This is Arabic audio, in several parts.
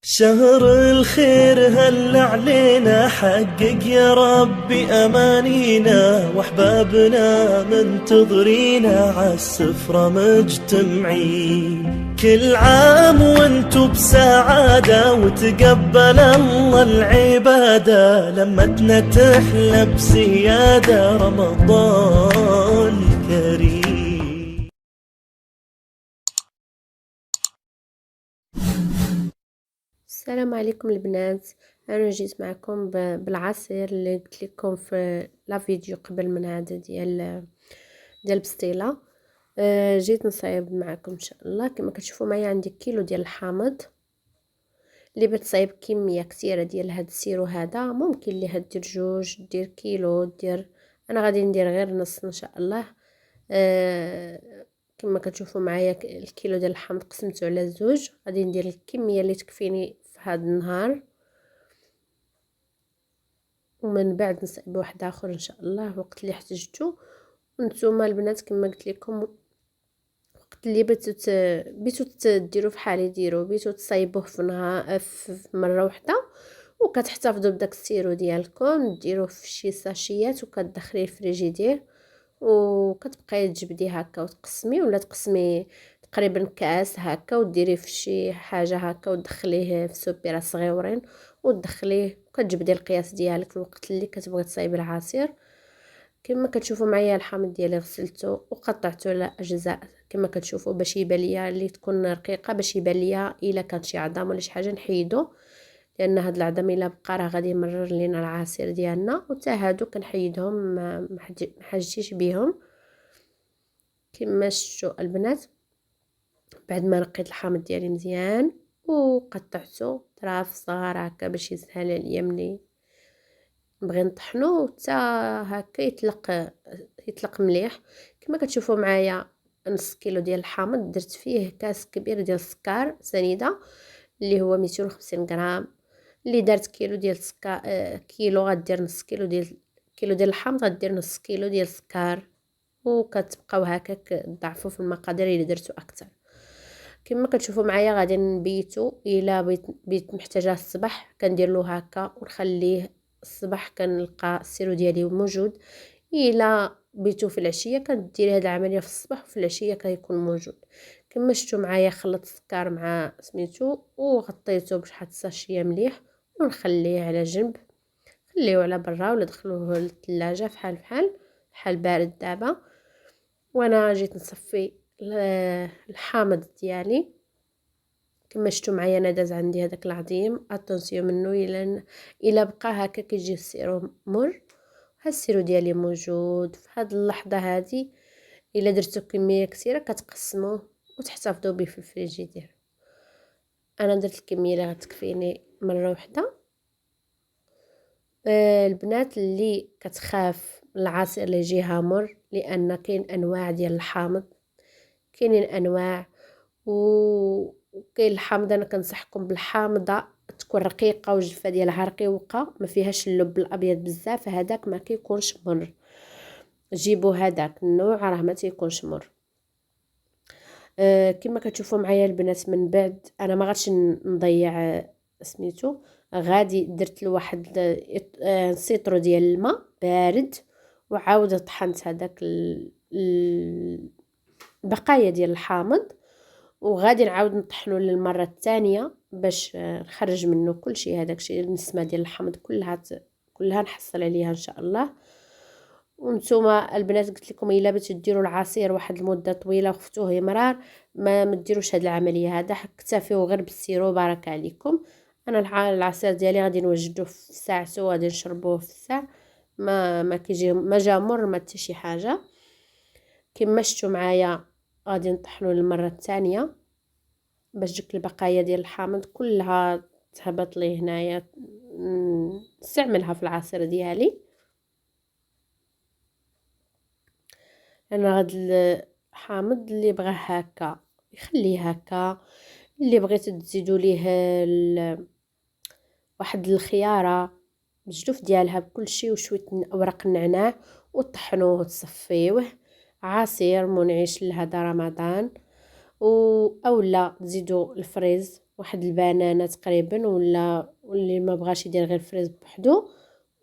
شهر الخير هل علينا، حقق يا ربي أمانينا، واحبابنا منتظرينا عالسفرة مجتمعين. كل عام وانتو بسعادة، وتقبل الله العبادة، لمتنا تحلى بزيادة رمضان كريم. السلام عليكم البنات. انا جيت معكم بالعصير اللي قلت لكم في لا فيديو قبل من هذا ديال البسطيله. جيت نصايب معكم ان شاء الله. كما كتشوفوا معايا عندي كيلو ديال الحامض اللي بتصايب كميه كثيره ديال هاد السيرو هذا. ممكن اللي هدير جوج، دير كيلو، دير. انا غادي ندير غير نص ان شاء الله. كما كتشوفوا معايا الكيلو ديال الحامض قسمته على زوج، غادي ندير الكميه اللي تكفيني في هذا النهار، ومن بعد نصايب واحد اخر ان شاء الله وقت اللي احتجتو. وانتم البنات كما قلت لكم، وقت اللي بيتو تديروا فحال ديروا، بيتو تصايبوه في نهار في مره واحده، وكتحتفظوا بداك السيرو ديالكم، ديروه في شي ساشيات وكتدخليه الفريجيدير، وكتبقاي تجبدي هكا وتقسمي، ولا تقسمي تقريبا كاس هكا وديريه في شي حاجه هكا وتدخليه في سوبيره صغيورين وتدخليه، وكتجبدي القياس ديالك في الوقت اللي كتبغي تصايبي العصير. كما كتشوفوا معايا الحامض ديالي غسلته وقطعته لاجزاء كما كتشوفوا، باش يبان ليا اللي تكون رقيقه، باش يبان ليا الا كانت شي عظام ولا شي حاجه نحيدو، لان هاد العظم الا بقى راه غادي يمرر لينا العصير ديالنا. وتا هادو كنحيدهم، ما حاجتيش بيهم. كما شفتوا البنات، بعد ما نقيت الحامض ديالي مزيان وقطعته طراف صغار هكا باش يسهل عليا ملي نبغي نطحنو، حتى هكا يطلق مليح. كما كتشوفوا معايا نص كيلو ديال الحامض درت فيه كاس كبير ديال السكر سنيده اللي هو 250 غرام. اللي دارت كيلو ديال السكر، كيلو غدير نص كيلو ديال الحامض غدير نص كيلو ديال السكر، وكتبقاو هكاك تضعفوا في المقادير اللي درتو اكثر. كما كتشوفوا معايا غادي نبيتو، الا بيت محتاجه الصباح كندير له هكا ونخليه الصباح كنلقى السيرو ديالي موجود. الا بيتو في العشيه كديري هاد العمليه في الصباح وفي العشيه كيكون موجود. كما شفتوا معايا خلطت السكر مع سميتو وغطيته بشحال الساشيه مليح، ونخليه على جنب، خليه على برا ولا دخلوه للثلاجه فحال بارد دابا. وانا جيت نصفي الحامض ديالي. كما شفتوا معايا انا داز عندي هذاك العظيم، اتونسيون منه الا بقى هكا كيجي السيرو مر. ها السيرو ديالي موجود في هاد اللحظه هذه. الا درتو كميه كثيره كتقسموه وتحتفظوا به في الفريجيدير. انا درت الكميه اللي غتكفيني مره واحده. البنات اللي كتخاف العصير اللي يجيها مر، لان كاين انواع ديال الحامض، كاينين انواع وكاين الحامضه. انا كنصحكم بالحامضه تكون رقيقه وجفه ديالها رقيقه، ما فيهاش اللب الابيض بزاف، هذاك ما كيكونش مر. جيبوا هذاك النوع راه ما تيكونش مر. كما كتشوفوا معايا البنات، من بعد انا ما غاديش نضيع سميتو، غادي درت له واحد سيطرو ديال الماء بارد، وعاود طحنت هذاك البقايا ديال الحامض، وغادي نعاود نطحنو للمره الثانيه باش نخرج منه كل شيء. هذاك الشيء النسمه ديال الحامض كلها نحصل عليها ان شاء الله. وانتوما البنات قلت لكم الا بغيتو ديروا العصير واحد المده طويله وخفتوه يمرار، ما ديروش هاد العمليه هذا، اكتفيو غير بالسيرو. بارك عليكم. انا العصير ديالي غادي نوجدوه في ساعته، غادي نشربوه في الساعه، ما كيجي ما جا مر ما حتى شي حاجه. كما شفتوا معايا غادي نطحنو للمره الثانيه باش ديك البقايا ديال الحامض كلها تهبط لي هنايا، نستعملها في العصير ديالي. انا غاد الحامض اللي بغاه هكا يخليه هكا، اللي بغيتو تزيدوا ليه واحد الخياره بجدوف ديالها بكل شيء وشويه اوراق النعناع، وطحنوه وتصفيوه عصير منعش لهذا رمضان. اولا تزيدوا الفريز واحد البنانه تقريبا، ولا واللي ما بغاش يدير غير فريز بوحدو،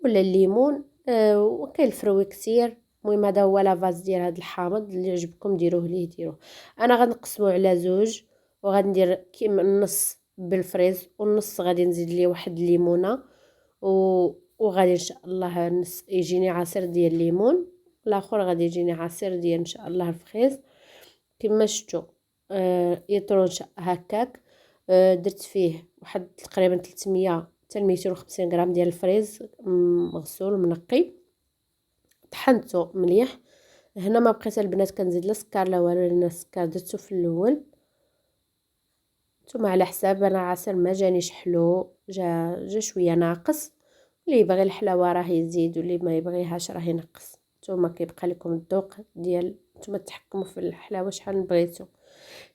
ولا الليمون. وكاين الفروي كتير. المهم هذا هو لافاز ديال هذا الحامض، اللي عجبكم ديروه ليه ديروه. انا غنقسمو على زوج، وغندير كيما النص بالفريز والنص غادي نزيد ليه واحد الليمونه، وغادي ان شاء الله نص يجيني عصير ديال الليمون، الاخر غادي يجيني عصير ديال ان شاء الله الفريز. كما شفتوا يطرون هكاك. درت فيه واحد تقريبا 300 حتى 250 غرام ديال الفريز مغسول منقي، طحنته مليح. هنا ما بقيت البنات كنزيد لا سكر لا والو، لان السكر درتو في الاول. نتوما على حساب، انا عصير ما جانيش حلو، جا شويه ناقص. اللي يبغي الحلاوه راه يزيد، واللي ما يبغيهاش راه ينقص. نتوما كيبقى لكم الذوق ديال نتوما تحكموا في الحلاوه شحال بغيتو.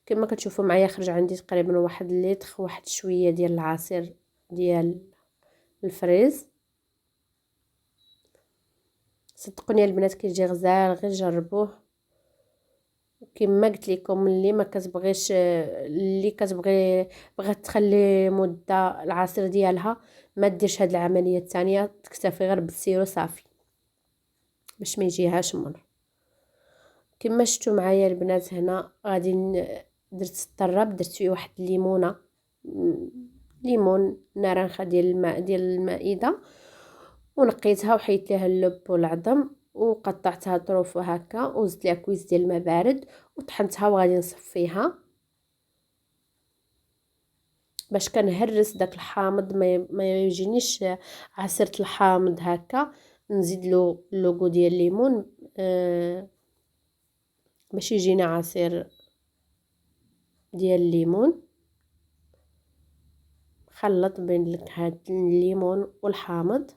كما كتشوفوا معايا خرج عندي تقريبا واحد الليتر، واحد شويه ديال العصير ديال الفريز. صدقوني البنات كيجي غزال، غير جربوه. كما قلت لكم اللي ما كتبغيش، اللي كتبغي بغات تخلي مده العصير ديالها، ما ديرش هاد العمليه الثانيه، تكتفي غير بالسيرو صافي باش ما يجيهاش مر. كما شفتوا معايا البنات هنا غادي درت الطراب، درت فيه واحد الليمونه، ليمون نارنخه ديال الماء ديال المائده، ونقيتها وحيت ليها اللب والعظم، وقطعتها طروف هكا، وزدت ليها كويس ديال الماء بارد، وطحنتها وغادي نصفيها باش كنهرس داك الحامض، ما يجينيش عصيره الحامض هكا. نزيد له اللوغو ديال الليمون باش يجينا عصير ديال الليمون. خلط بين لك هاد الليمون والحامض.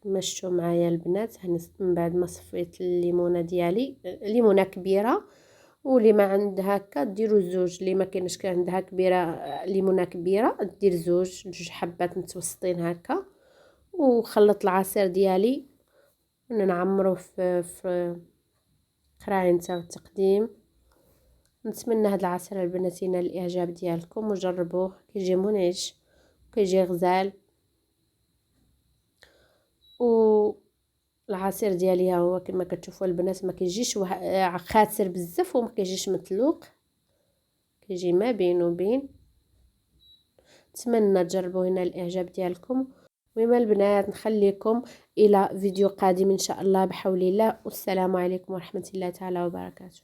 كما شفتوا معايا البنات، من بعد ما صفيت الليمونه ديالي، ليمونه كبيره، واللي ما عند هكا ديروا زوج، اللي ما كاينش عندها كبيره ليمونه كبيره دير جوج حبات متوسطين هكا. وخلط العصير ديالي ونعمرو في قراعين تاع التقديم. نتمنى هاد العصير البنات ينال الاعجاب ديالكم، وجربوه كيجي منعش وكيجي غزال. والعصير ديالي ها هو كما كتشوفوا البنات، ما كيجيش خاسر بزاف وما كيجيش متلوق، كيجي ما بين وبين. نتمنى تجربوه ينال الاعجاب ديالكم. المهم البنات نخليكم الى فيديو قادم ان شاء الله بحول الله، والسلام عليكم ورحمه الله تعالى وبركاته.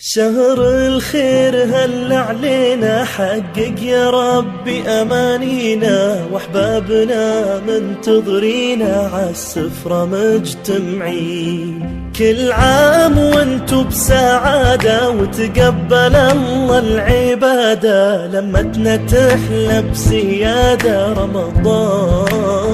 شهر الخير هل علينا، حقق يا ربي أمانينا، واحبابنا منتظرينا عالسفرة مجتمعين. كل عام وانتو بسعادة، وتقبل الله العبادة، لمتنا تحلى بزيادة رمضان.